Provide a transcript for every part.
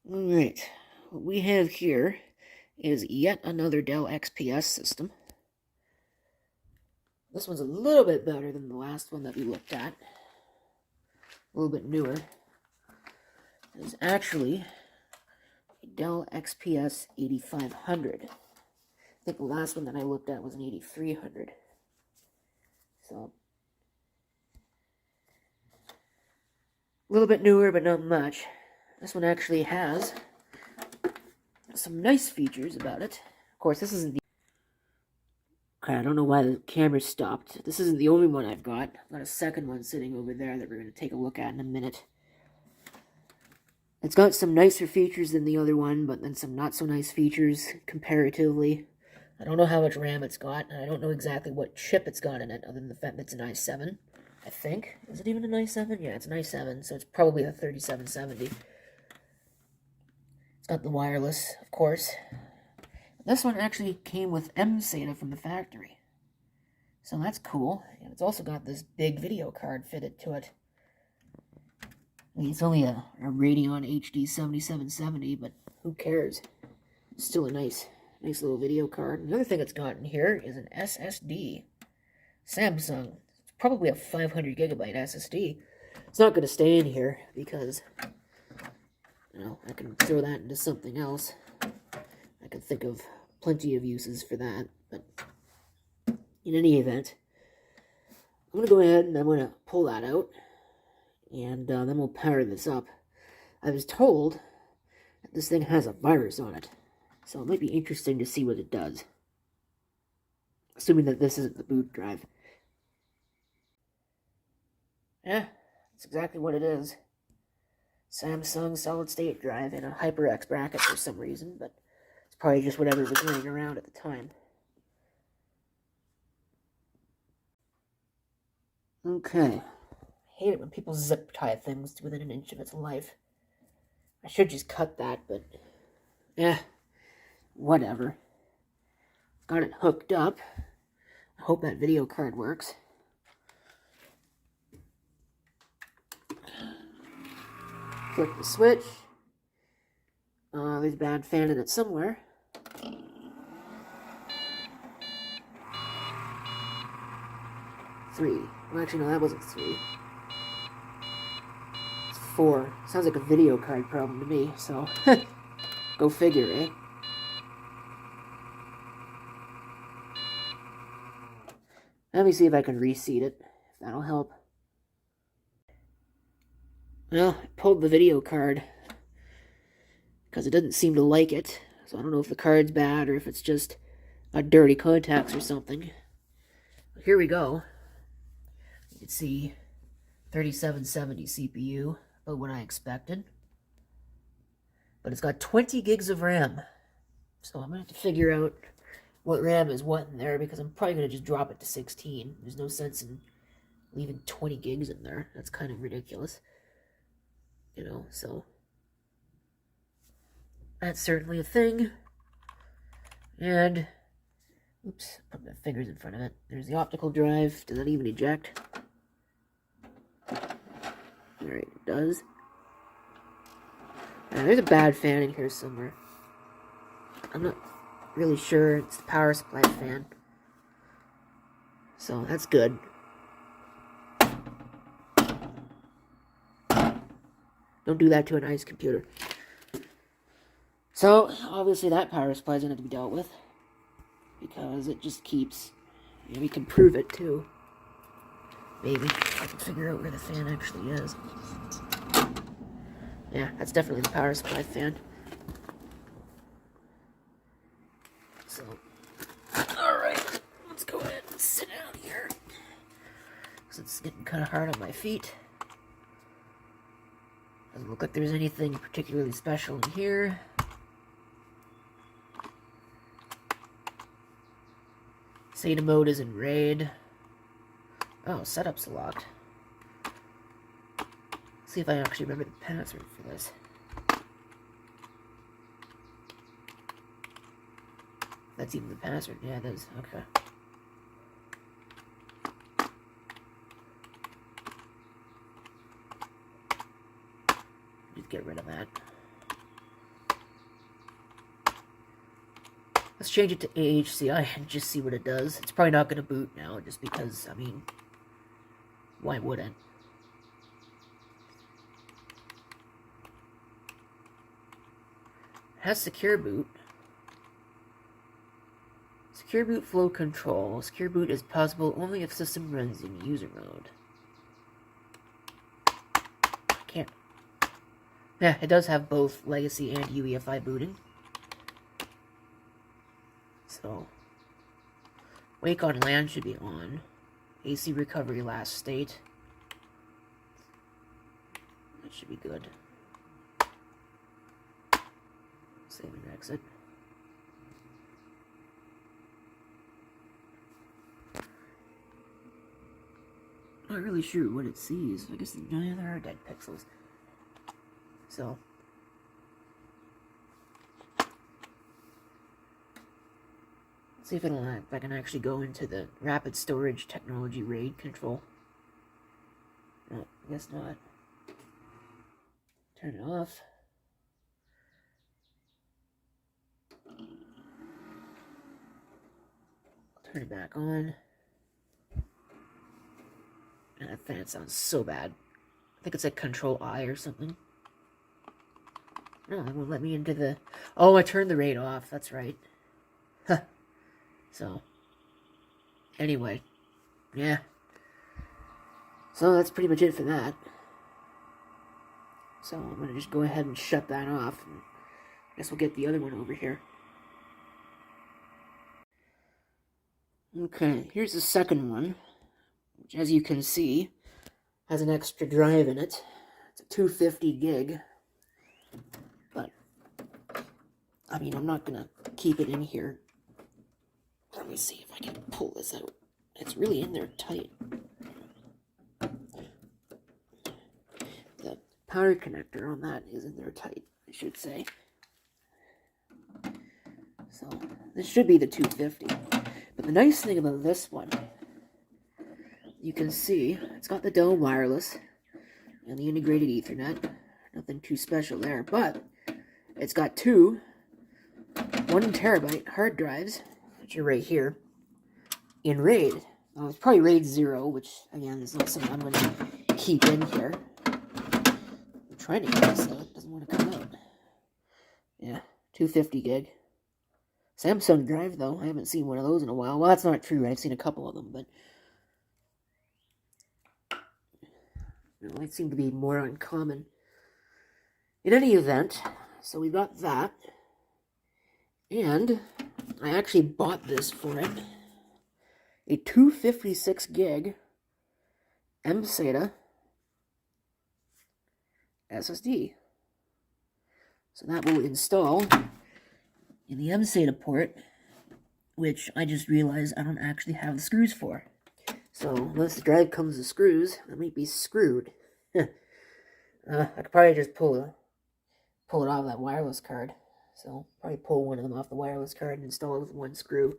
Alright, what we have here is yet another Dell XPS system. This one's a little bit better than the last one that we looked at. A little bit newer. It's actually a Dell XPS 8500. I think the last one that I looked at was an 8300. So, a little bit newer, but not much. This one actually has some nice features about it. Of course, this isn't the... Okay, I don't know why the camera stopped. This isn't the only one I've got. I've got a second one sitting over there that we're going to take a look at in a minute. It's got some nicer features than the other one, but then some not so nice features comparatively. I don't know how much RAM it's got, and I don't know exactly what chip it's got in it, other than the fact that it's an i7, I think. Is it even an i7? Yeah, it's an i7, so it's probably a 3770. It's got the wireless, of course. This one actually came with SATA from the factory. So that's cool. And it's also got this big video card fitted to it. I mean, it's only a Radeon HD 7770, but who cares? It's still a nice little video card. Another thing it's got in here is an SSD. Samsung. It's probably a 500 gigabyte SSD. It's not going to stay in here because, you know, I can throw that into something else. I can think of plenty of uses for that, but in any event, I'm going to go ahead and I'm going to pull that out, and then we'll power this up. I was told that this thing has a virus on it, so it might be interesting to see what it does, assuming that this isn't the boot drive. Yeah, that's exactly what it is. Samsung solid-state drive in a HyperX bracket for some reason, but it's probably just whatever was running around at the time. Okay. I hate it when people zip tie things to within an inch of its life. I should just cut that, but whatever. Got it hooked up. I hope that video card works. Flip the switch. There's a bad fan in it somewhere. Three. Well, actually, no, that wasn't three. It's four. Sounds like a video card problem to me, so go figure, eh? Let me see if I can reseat it, if that'll help. Well, I pulled the video card because it doesn't seem to like it. So I don't know if the card's bad or if it's just a dirty contacts or something. But here we go. You can see 3770 CPU, about what I expected. But it's got 20 gigs of RAM. So I'm going to have to figure out what RAM is what in there, because I'm probably going to just drop it to 16. There's no sense in leaving 20 gigs in there. That's kind of ridiculous. You know, so that's certainly a thing. And, oops, put my fingers in front of it. There's the optical drive. Does that even eject? Alright, it does. There's a bad fan in here somewhere. I'm not really sure. It's the power supply fan. So, that's good. Don't do that to an ice computer. So, obviously that power supply is going to have to be dealt with. Because it just keeps... You know, we can prove it, too. Maybe. I can figure out where the fan actually is. Yeah, that's definitely the power supply fan. So, alright. Let's go ahead and sit down here. Because it's getting kind of hard on my feet. Doesn't look like there's anything particularly special in here. SATA mode is in RAID. Oh, setup's locked. Let's see if I actually remember the password for this. That's even the password. Yeah, it is. Okay. Just get rid of that. Let's change it to AHCI and just see what it does. It's probably not going to boot now, just because, I mean, why wouldn't? It has secure boot. Secure boot flow control. Secure boot is possible only if system runs in user mode. Can't. Yeah, it does have both legacy and UEFI booting. So, wake on LAN should be on. AC recovery last state. That should be good. Save and exit. Not really sure what it sees. I guess there are dead pixels. So, see if I can actually go into the rapid storage technology RAID control. No, I guess not. Turn it off. Turn it back on. And that fan sounds so bad. I think it's like Control I or something. No, it won't let me into the... Oh, I turned the RAID off. That's right. Huh. So, anyway, yeah. So that's pretty much it for that. So I'm going to just go ahead and shut that off. And I guess we'll get the other one over here. Okay, here's the second one, which, as you can see, has an extra drive in it. It's a 250 gig. But, I mean, I'm not going to keep it in here. Let me see if I can pull this out. It's really in there tight. The power connector on that is in there tight, I should say. So, this should be the 250. But the nice thing about this one, you can see, it's got the Dell wireless and the integrated Ethernet. Nothing too special there, but it's got two 1 terabyte hard drives, which are right here, in RAID. It's probably RAID 0, which, again, is not something I'm going to keep in here. I'm trying to get this out. It doesn't want to come out. Yeah, 250 gig. Samsung drive, though. I haven't seen one of those in a while. Well, that's not true. I've seen a couple of them, but they seem to be more uncommon. In any event, so we got that. And I actually bought this for it. A 256 gig mSATA SSD. So that will install in the mSATA port, which I just realized I don't actually have the screws for. So unless the drive comes with screws, I might be screwed. I could probably just pull it off that wireless card. So probably pull one of them off the wireless card and install it with one screw.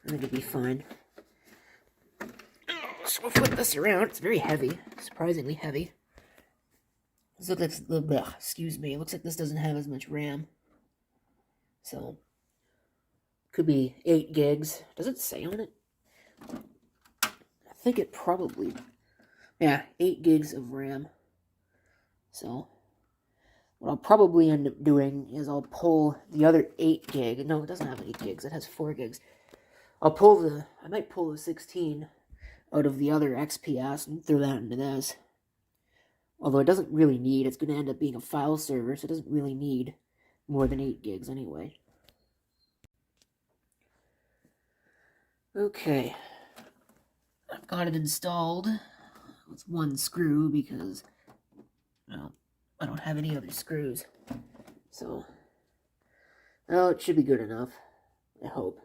I think it'd be fine. So we'll flip this around. It's very heavy, surprisingly heavy. This looks like, excuse me, it looks like this doesn't have as much RAM. So, could be 8 gigs. Does it say on it? I think it probably, yeah, 8 gigs of RAM. So, what I'll probably end up doing is I'll pull the other 8 gig. No, it doesn't have 8 gigs. It has 4 gigs. I might pull the 16 out of the other XPS and throw that into this. Although it doesn't really need, it's going to end up being a file server, so it doesn't really need more than 8 gigs anyway. Okay. I've got it installed with one screw because, well, I don't have any other screws. So, well, it should be good enough. I hope.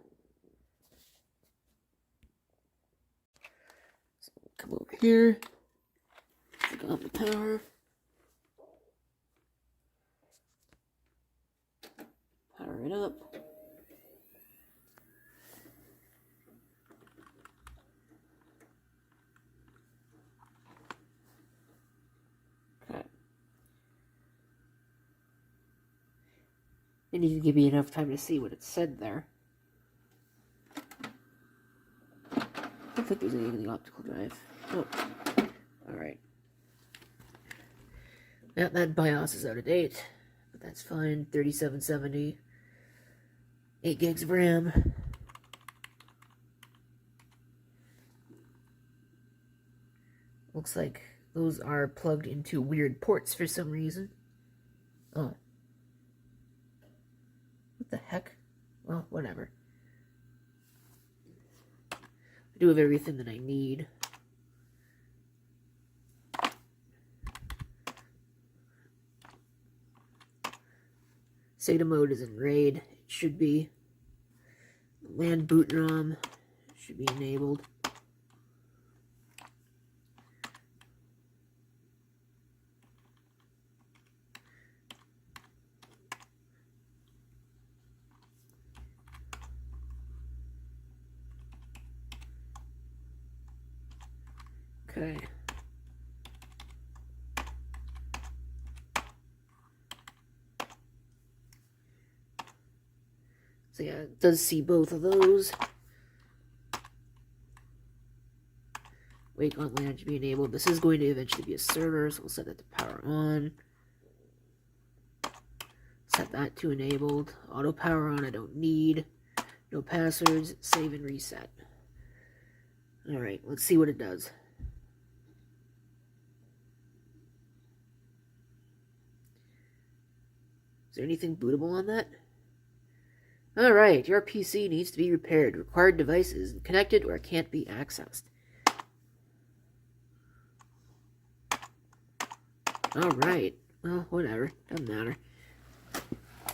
So, come over here. Take off the power. Power it up. Okay. I need to give you enough time to see what it said there. think there's anything in the optical drive. Oh, alright. Yeah, that BIOS is out of date, but that's fine. 3770, 8 gigs of RAM. Looks like those are plugged into weird ports for some reason. Oh. What the heck? Well, whatever. I do have everything that I need. SATA mode is in RAID. It should be. LAN boot ROM should be enabled. Okay. So yeah, it does see both of those. Wake on LAN should be enabled. This is going to eventually be a server, so we'll set that to power on. Set that to enabled. Auto power on, I don't need. No passwords. Save and reset. Alright, let's see what it does. Is there anything bootable on that? Alright, your PC needs to be repaired. Required device isn't connected or can't be accessed. Alright, well, whatever. Doesn't matter.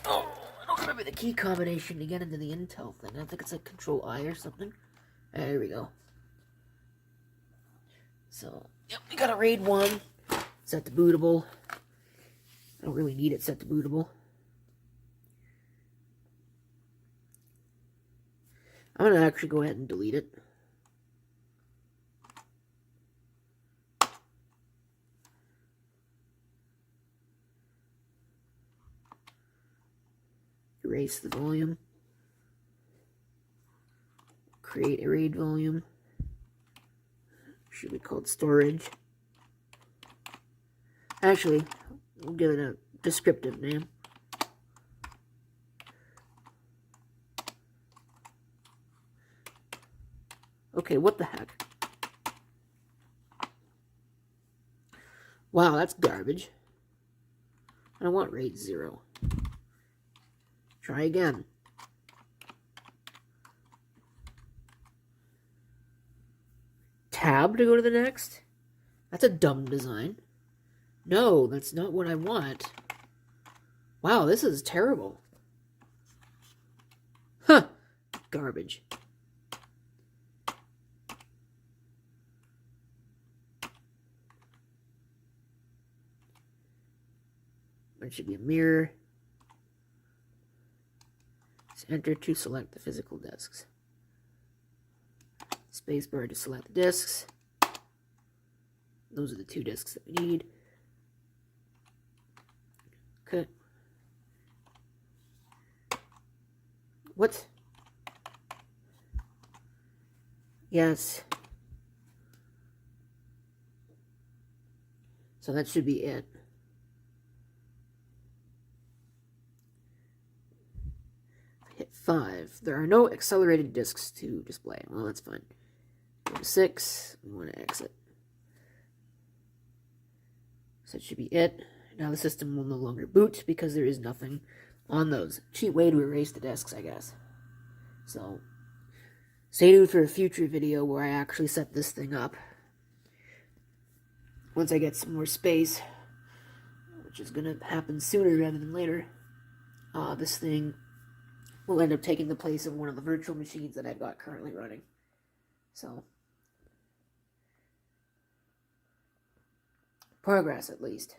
Oh, I don't remember the key combination to get into the Intel thing. I think it's like Control-I or something. There we go. So, yep, we got a RAID 1. Set to bootable. I don't really need it set to bootable. I'm going to actually go ahead and delete it. Erase the volume. Create a RAID volume. Should be called storage. Actually, we'll give it a descriptive name. Okay, what the heck? Wow, that's garbage. I don't want RAID 0. Try again. Tab to go to the next? That's a dumb design. No, that's not what I want. Wow, this is terrible. Huh. Garbage. There should be a mirror. Just enter to select the physical disks. Spacebar to select the disks. Those are the 2 disks that we need. Okay. What? Yes. So that should be it. Hit 5. There are no accelerated disks to display. Well, that's fine. Go to 6. We want to exit. So that should be it. Now the system will no longer boot because there is nothing on those. Cheap way to erase the disks, I guess. So, stay tuned for a future video where I actually set this thing up. Once I get some more space, which is going to happen sooner rather than later, this thing will end up taking the place of one of the virtual machines that I've got currently running. So, progress at least.